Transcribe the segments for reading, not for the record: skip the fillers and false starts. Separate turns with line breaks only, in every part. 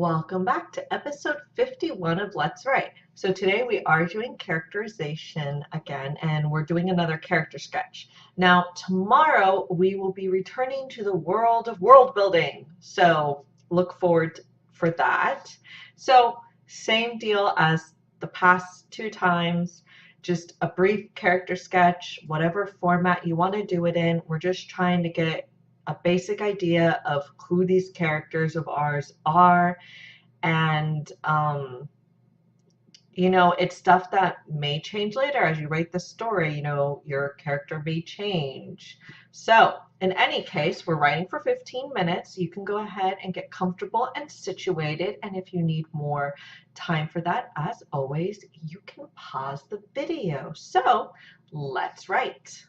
Welcome back to episode 51 of Let's Write. So today we are doing characterization again, and we're doing another character sketch. Now, tomorrow we will be returning to the world of world building. So look forward for that. So same deal as the past two times, just a brief character sketch, whatever format you want to do it in. We're just trying to get a basic idea of who these characters of ours are, and it's stuff that may change later as you write the story. Your character may change. So in any case, we're writing for 15 minutes. You can go ahead and get comfortable and situated, and if you need more time for that, as always, you can pause the video. So let's write.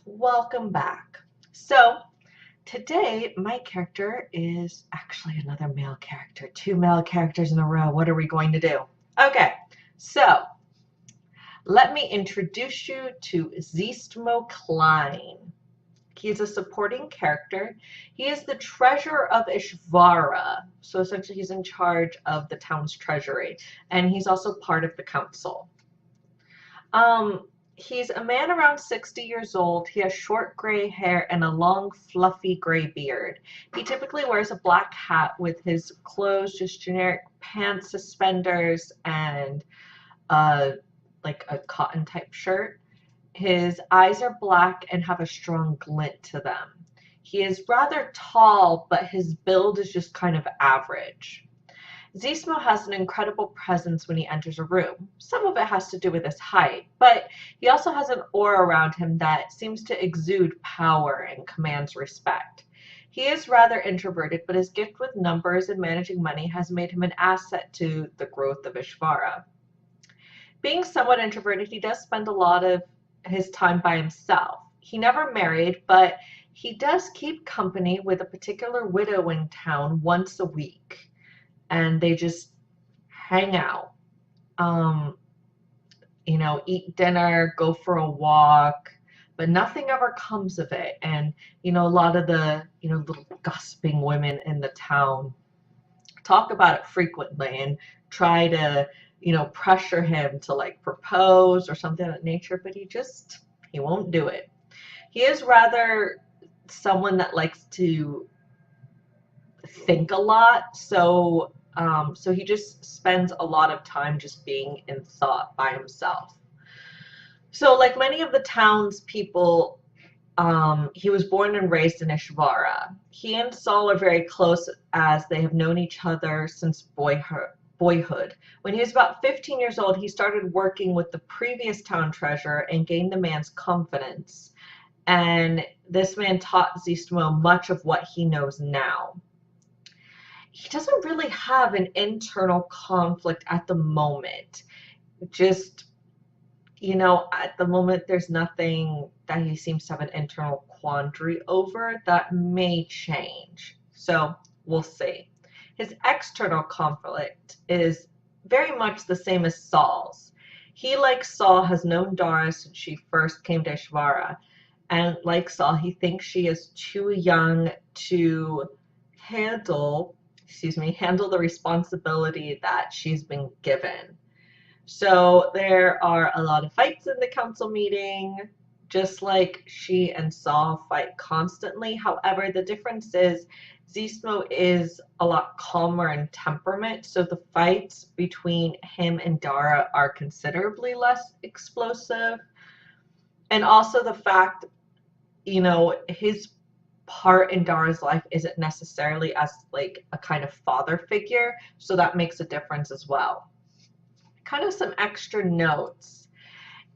Welcome back. So today my character is actually another male character. Two male characters in a row. What are we going to do? Okay, so let me introduce you to Zistmo Klein. He is a supporting character. He is the treasurer of Ishvara. So essentially he's in charge of the town's treasury. And he's also part of the council. He's a man around 60 years old. He has short gray hair and a long, fluffy gray beard. He typically wears a black hat with his clothes, just generic pants, suspenders, and like a cotton type shirt. His eyes are black and have a strong glint to them. He is rather tall, but his build is just kind of average. Zismo has an incredible presence when he enters a room. Some of it has to do with his height, but he also has an aura around him that seems to exude power and commands respect. He is rather introverted, but his gift with numbers and managing money has made him an asset to the growth of Ishvara. Being somewhat introverted, he does spend a lot of his time by himself. He never married, but he does keep company with a particular widow in town once a week. And they just hang out, eat dinner, go for a walk, but nothing ever comes of it. And, a lot of the, little gossiping women in the town talk about it frequently and try to, pressure him to like propose or something of that nature, but he won't do it. He is rather someone that likes to think a lot, so he just spends a lot of time just being in thought by himself. So like many of the townspeople, he was born and raised in Ishvara. He and Saul are very close as they have known each other since boyhood. When he was about 15 years old, he started working with the previous town treasurer and gained the man's confidence. And this man taught Zistmo much of what he knows now. He doesn't really have an internal conflict at the moment. Just, at the moment, there's nothing that he seems to have an internal quandary over. That may change. So we'll see. His external conflict is very much the same as Saul's. He, like Saul, has known Dara since she first came to Ishvara. And like Saul, he thinks she is too young to handle the responsibility that she's been given. So there are a lot of fights in the council meeting, just like she and Saul fight constantly. However, the difference is Zismo is a lot calmer in temperament, so the fights between him and Dara are considerably less explosive. And also the fact, his part in Dara's life isn't necessarily as like a kind of father figure, so that makes a difference as well. Kind of some extra notes.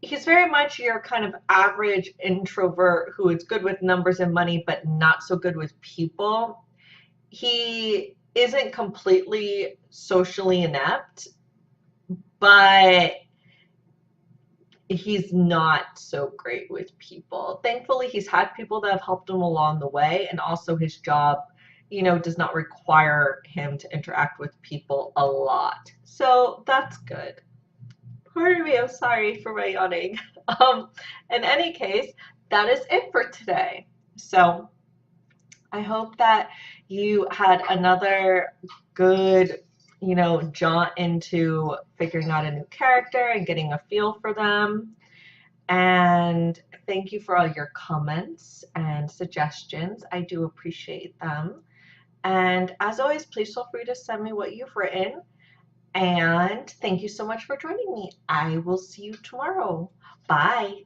He's very much your kind of average introvert who is good with numbers and money but not so good with people. He isn't completely socially inept, but he's not so great with people. Thankfully, he's had people that have helped him along the way, and also his job, does not require him to interact with people a lot. So that's good. Pardon me, I'm sorry for my yawning. In any case, that is it for today. So I hope that you had another good jaunt into figuring out a new character and getting a feel for them. And thank you for all your comments and suggestions. I do appreciate them. And as always, please feel free to send me what you've written. And thank you so much for joining me. I will see you tomorrow. Bye.